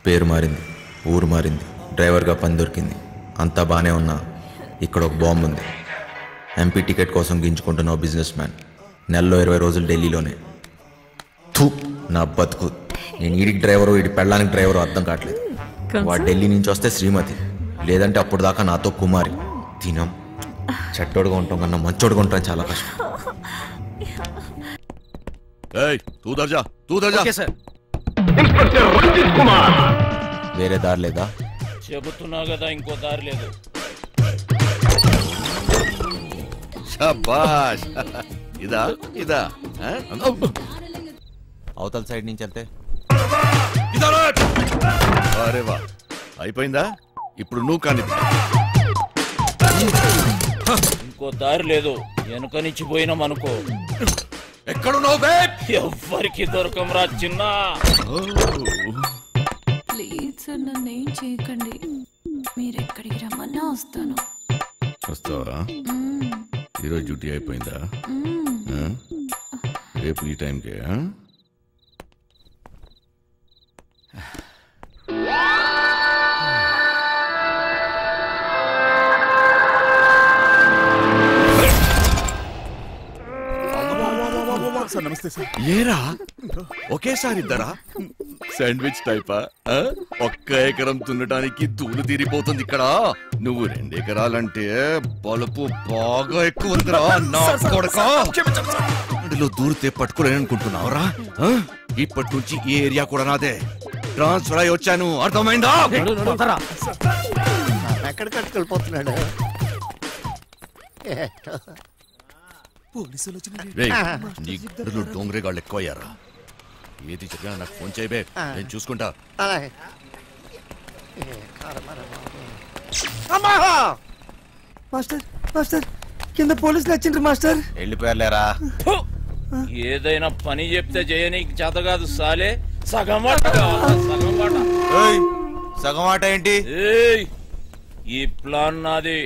పేరు మారింది, ఊరు మారింది, డ్రైవర్గా పని దొరికింది, అంతా బాగానే ఉన్నా ఇక్కడ ఒక బాంబు ఉంది. ఎంపీ టికెట్ కోసం గింజుకుంటున్న బిజినెస్ మ్యాన్, నెలలో 20 రోజులు ఢిల్లీలోనే. థూ, నా బతుకు. నేను ఈడికి డ్రైవరు, ఈడి పెళ్ళానికి డ్రైవరు అర్థం కావట్లేదు. వాడు ఢిల్లీ నుంచి వస్తే శ్రీమతి, లేదంటే అప్పుడు దాకా నాతో కుమారి. తినం చెట్టోడుగా ఉంటాం కన్నా మంచోడుగా ఉంటాం చాలా కష్టం. వేరే దారి లేదా? చెబుతున్నా కదా, ఇంకో దారి లేదు. ఇదా ఇదా అవతల సైడ్ నుంచి వెళ్తే అరే వా, అయిపోయిందా? ఇప్పుడు నువ్వు కానీ ఇంకో దారి లేదు. వెనుక నుంచి పోయినాం అనుకో. ఎక్కడున్నావు? ఎవ్వరికి దొరకంరా చిన్న. ప్లీజ్ సార్, నన్ను ఏం చేయకండి. మీరు ఎక్కడికి రమ్మన్నా వస్తాను. వస్తావా? ఈరోజు డ్యూటీ అయిపోయిందా? రేపు ఈ టైంకే? ఏరా ఒకేసారి ఇద్దరా? శాండ్విచ్ టైపా? ఒక్క ఎకరం తున్నడానికి దూలు తీరిపోతుంది ఇక్కడ. నువ్వు 2 ఎకరాలంటే బలుపు బాగా ఎక్కువ ఉందిరా నా కొడకా. అందులో దూరితే పట్టుకోలేననుకుంటున్నావురా? ఇప్పటి నుంచి ఈ ఏరియా కూడా నాదే. ట్రాన్స్ఫర్ అయి వచ్చాను, అర్థమైందా? ఎక్కడ కట్టుకెళ్ళిపోతున్నాడు? నీ గుడ్డలు డోంగరేగాళ్ళు ఎక్కువయ్యారా? ఏది చెప్పినా నాకు ఫోన్ చేయబే, నేను చూసుకుంటా. మాస్టర్ మాస్టర్, కింద పోలీసులు వచ్చిండ్రు మాస్టర్. వెళ్ళిపోయారులేరా. ఏదైనా పని చెప్తే చేయనీకి చేత కాదు సాలే. సగం వాట కావాలా? సగం వాట. సగం వాట ఏంటి? ఈ ప్లాన్ నాది,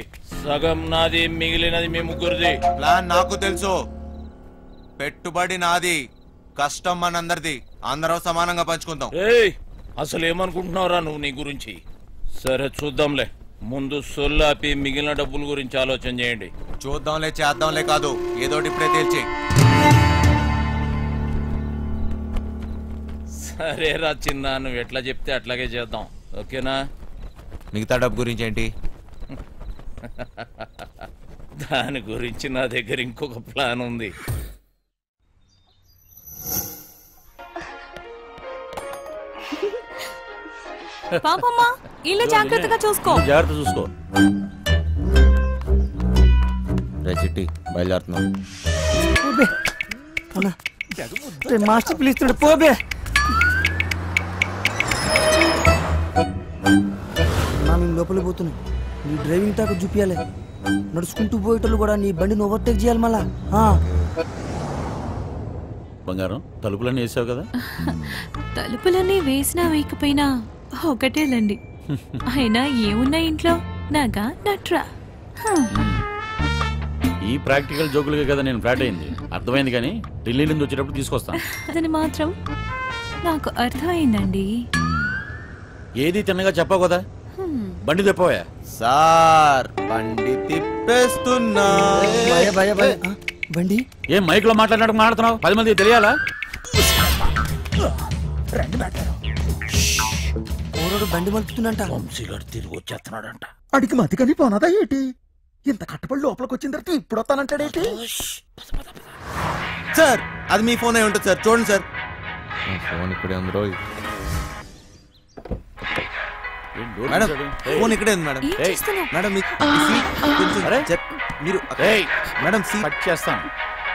సగం నాది, మిగిలినది మీ ముగ్గురిది. ప్లాన్ నాకు తెలుసు. పెట్టుబడి నాది, కష్టం మనందరిది. అందరం సమానంగా పంచుకుందాం. అసలు ఏమనుకుంటున్నావురా నువ్వు నీ గురించి? సరే చూద్దాంలే. ముందు సొల్లాపి మిగిలిన డబ్బుల గురించి ఆలోచన చేయండి. చూద్దాంలే చేద్దాంలే కాదు, ఏదోటి ఇప్పుడే తేల్చి. సరేరా చిన్న, నువ్వు ఎట్లా చెప్తే అట్లాగే చేద్దాం. ఓకేనా? మిగతా డబ్బు గురించి ఏంటి? దాని గురించి నా దగ్గర ఇంకొక ప్లాన్ ఉంది. పాపమ్మా, ఇల్లు జాగ్రత్తగా చూసుకో. జాగ్రత్త చూసుకో. రే చిట్టి, బయలుదేరుతున్నాం. మాస్టర్ పిలుస్తున్నాడు, పోబే. మేము లోపల పోతున్నాం. నీ డ్రైవింగ్ టాక్ చూపించాలి. నడుచుకుంటూ పోయేటోళ్ళు కూడా నీ బండిని ఓవర్టేక్ చేయాలి మళ్ళా. బంగారం, తలుపులన్నీ వేసావు కదా? తలుపులన్నీ వేసినా వేయకపోయినా ఒకటేలండి. అయినా ఏమున్నా ఇంట్లో నాగా నట్రా. ఈ ప్రాక్టికల్ జోకులుగా కదా నేను ఫ్లాట్ అయింది. అర్థమైంది, కానీ ఢిల్లీ నుంచి వచ్చేటప్పుడు తీసుకొస్తాను. అదని మాత్రం నాకు అర్థమైందండి. ఏది తిన్నగా చెప్పావు కదా. బండి తెప్పవా? సార్, బండి తిప్పేస్తున్నా. బండి ఏం మైక్ లో మాట్లాడినట్టు మాట్లాడుతున్నావు? 10 మంది తెలియాలా? బండి మలుపుతున్నంట. వంశీగాడు తిరిగి వచ్చేస్తున్నాడంట. అడిగి మతికని పోనదా ఏంటి? ఇంత కట్టబడి లోపలికి వచ్చిన తర్వాత ఇప్పుడు వస్తానంటాడేంటి? సార్, అది మీ ఫోన్ అయి ఉంటుంది సార్, చూడండి సార్. ఫోన్ ఇక్కడే ఉంది రోయ్. మేడం, ఫోన్ ఇక్కడే ఉంది మేడం. మేడం మీరు మేడం కట్ చేస్తాను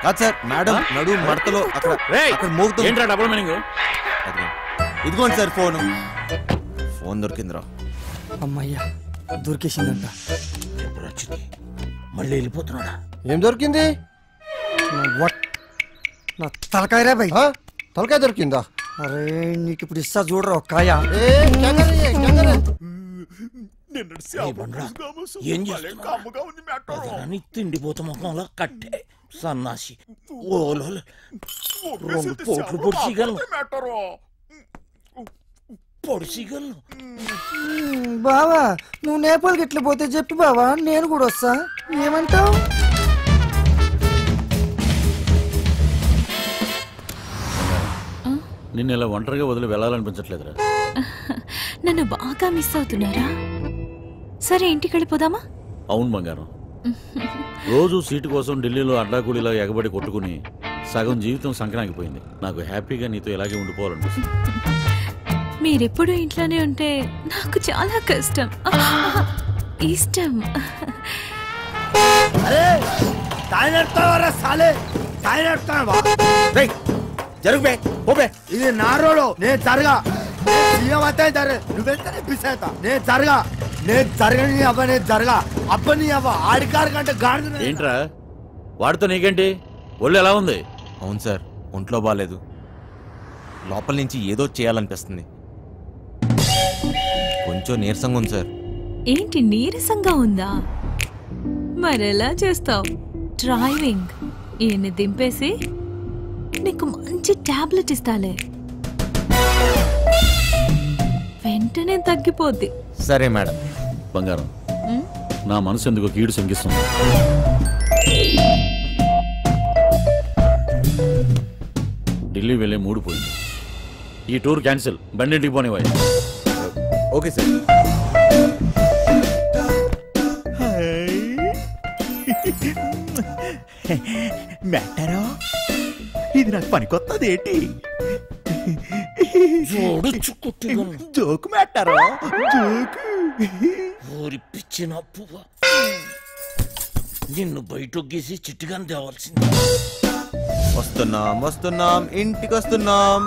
కాదు సార్. మేడం నడు మడతలో అక్కడ అక్కడ మోగుతుంది. Double meaning. ఇదిగోండి సార్ ఫోన్. ఫోన్ దొరికిందిరా. అమ్మయ్యా, దొరికేసిందంట. మళ్ళీ వెళ్ళిపోతున్నాడా? ఏం దొరికింది? నా తలకాయరా భయ్. తలకాయ దొరికిందా? అరే నీకు ఇప్పుడు ఇస్తా చూడరా ఒక్కాయ. తిండిపోత ముఖంలో కట్టే సన్నాసి. ఓలో 2 కోట్లు పొడిచిగలను. పొడిసిగలను. బావా నువ్వు నేపాల్కి ఎట్లా పోతే చెప్పి బావా, నేను కూడా వస్తా. ఏమంటావు? నిన్ను ఇలా ఒంటరిగా వదిలి వెళ్ళాలనిపించట్లేదురా. నన్ను బాగా మిస్ అవుతున్నారా? సరే ఇంటికి వెళ్ళిపోదామా? అవును బంగారం, రోజు సీటు కోసం ఢిల్లీలో అడ్డాకూడిలా ఎగబడి కొట్టుకుని సగం జీవితం సంక్రాంతిపోయింది. నాకు హ్యాపీగా నీతో ఇలాగే ఉండిపోవాలనిపిస్తుంది. మీరెప్పుడు ఇంట్లోనే ఉంటే నాకు చాలా కష్టం, ఇష్టం. ఇది నా రోడ్, నేను జరగా నేను జరగా నేను జరగని అవ్వ, నేను జరగా అబ్బని అవ్వ ఆడికారు కంటే గాడి. ఏంట్రా వాడితో నీకేంటి? ఒళ్ళు ఎలా ఉంది? అవును సార్, ఒంట్లో బాగాలేదు. లోపల నుంచి ఏదో చేయాలనిపిస్తుంది. కొంచెం నీరసంగా ఉంది సార్. ఏంటి నీరసంగా ఉందా? మరెలా చేస్తావు? డ్రైవింగ్ ఈయన్ని దింపేసి నీకు మంచి టాబ్లెట్ ఇస్తాలే, వెంటనే తగ్గిపోద్ది. సరే మేడం. బంగారం, నా మనసు ఎందుకో కీడు శంకిస్తుంది. ఢిల్లీ వెళ్ళే మూడు పోయింది. ఈ టూర్ క్యాన్సిల్, బండింటికి పోనివ్వాలి. Okay sir. మెట్టారో ఇది నాకు పనికొత్తది ఏంటి? జోకు మెట్టారో జోకు. ఊరి పిచ్చిన పువ్వ, నిన్ను బయటొగ్గేసి చిట్టుగాని తేవాల్సింది. వస్తున్నాం ఇంటికి వస్తున్నాం.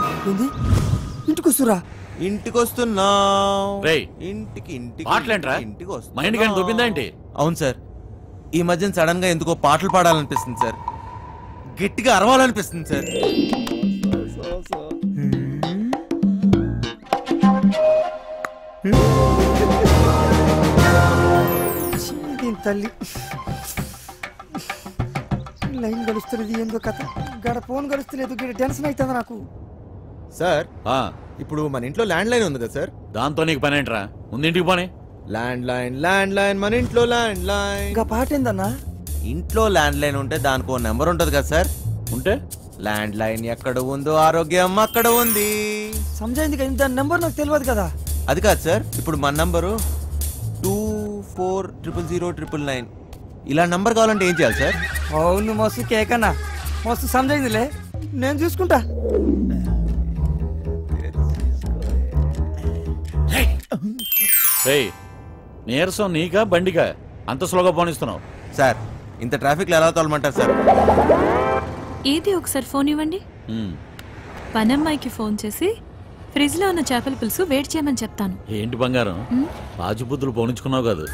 ఇంటికి వస్తురా? ఇంటికి వస్తున్నాం. రేయ్, ఇంటికి పాటలేంట్రా? ఇంటికి మా ఇంటికి ఆయన దొబ్బిందా ఏంటి? అవును సార్, ఈ మధ్యన సడన్ గా ఎందుకో పాటలు పాడాలనిపిస్తుంది సార్, గట్టిగా అరవాలనిపిస్తుంది సార్. తల్లి లైన్ గడుస్తున్నది, ఏందో కథ. గడ ఫోన్ గడుస్తలేదు, గడ టెన్షన్ అవుతుంది నాకు. సార్ ఇప్పుడు మన ఇంట్లో ల్యాండ్ లైన్ ఉంది కదా సార్? దాంతో నీకు పని ఏంట్రా? ముందు ఇంటికి పోనీ. ల్యాండ్ లైన్ మన ఇంట్లో ల్యాండ్ లైన్. ఇంకా పాట ఏందన్నా? ఇంట్లో ల్యాండ్ లైన్ ఉంటే దానికి ఓ నెంబర్ ఉంటది కదా సార్? ఉంటే ల్యాండ్ లైన్ ఎక్కడ ఉందో ఆరోగ్యం అక్కడ ఉంది. సమజైంది కదా, దాని నెంబర్ నాకు తెలియదు కదా. అది కాదు సార్, ఇప్పుడు మన నంబరు 24000999. ఇలా నంబర్ కావాలంటే ఏం చేయాలి సార్? అవును మస్తు కేకన్నా, మస్తు సమజైందిలే, నేను చూసుకుంటా. రేయ్, నీరసం నీకా బండికా అంత స్లోగా పోనిస్తున్నావు? సార్ ఇంత ట్రాఫిక్ లో ఎలా తోలమంటారు సార్? ఏది ఒకసారి ఫోన్ ఇవ్వండి. పనమ్మాయికి ఫోన్ చేసి ఫ్రిడ్జ్ లో ఉన్న చేపల పులుసు వేడి చేయమని చెప్తాను. ఏంటి బంగారం, రాజుబుద్ధులు పోనించుకున్నావు కాదు?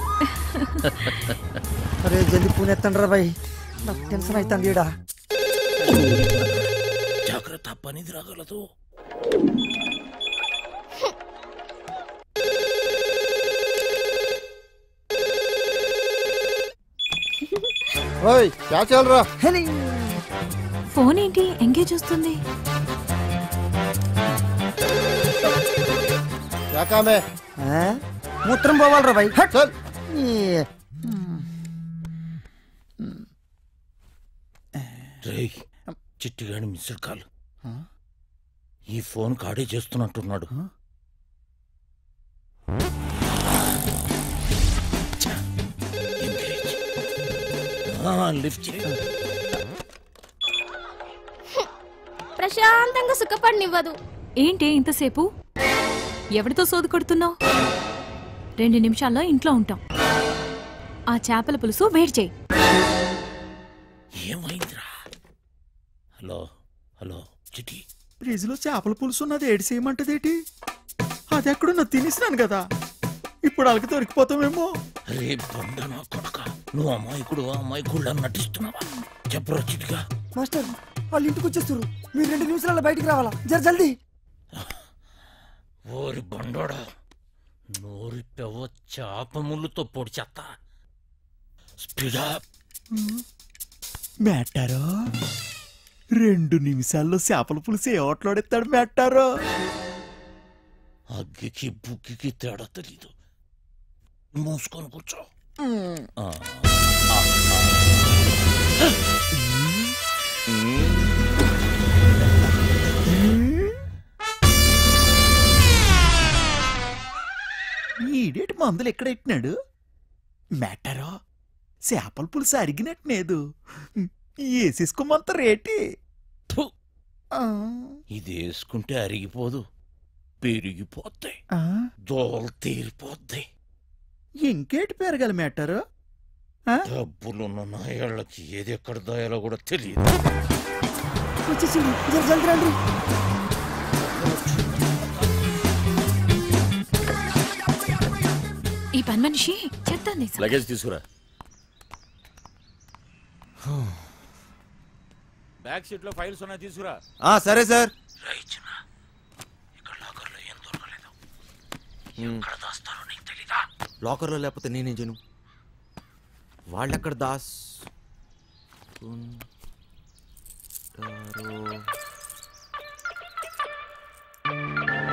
అరే జల్ది ఫోన్ ఎత్తండి రా బాయ్, నాకు టెన్షన్ అవుతుంది ఈడ. జాగ్రత్త, పనిది రాగలదు. ఫోన్ ఏంటి ఎంగేజ్ వస్తుంది? మూత్రం పోవాలరా బాయ్. రేయ్, చిట్టిగాని మిస్డ్ కాల్. ఈ ఫోన్ కాడే చేస్తున్నట్టున్నాడు. లిఫ్ట్ చేయి. ప్రశాంతంగా సుఖపడినివ్వదు. ఏంటి ఇంతసేపు? ఎవరితో సోదు కొడుతున్నావు? 2 నిమిషాల్లో ఇంట్లో ఉంటాం. ఆ చేపల పులుసు వేడి చేయి. ఏమైందిరా? హలో హలో చిట్టి, ఫ్రిడ్జ్ లో చేపల పులుసు ఉన్నది ఏడు చేయమంటదేటి? అది ఎక్కడున్నా తినేసినాను కదా, ఇప్పుడు అలకి దొరికిపోతామేమో. రే బండ నా కొడక, నువ్వు అమ్మాయికుడు నటిస్తున్నావా? చెప్పరా చిట్టిగా. మాస్టర్ వాళ్ళు ఇంటికి వచ్చేస్తారు, మీరు 2 నిమిషాల బయటికి రావాలా, జల్దీ. ఓరి బండోడా, నోరి పెవ చేప ముళ్ళుతో పొడి చెత్త. స్పీడా. మెట్టారో 2 నిమిషాల్లో చేపల పులుసు ఏ ఓట్లాడేస్తాడు మెట్టారో? అగ్గికి బుగ్గికి తేడా తెలీదు. మూసుకొని కూర్చో. ఈడేటి మందులు ఎక్కడెట్టినాడు మ్యాటరో చేపల పులుసు అరిగినట్టునేదు వేసేసుకోమంత రేటి. థు. ఇది వేసుకుంటే అరిగిపోదు, పెరిగిపోతాయి, దోలు తీరిపోద్ది. ఇంకేటి పెరగాలి మ్యాటరు? డబ్బులున్న నాయాళ్ళకి ఏది ఎక్కడ దాయాలో కూడా తెలియదు. వచ్చేసింది, జల్ది రండి. ఈ పని మనిషి చెప్తాను. లగేజ్ తీసుకురా. బ్యాక్ సీట్ లో ఫైల్స్ ఉన్నాయి, తీసుకురా. సరే సార్. లాకర్లో లేకపోతే నేనేం చేయను? వాళ్ళెక్కడ దాస్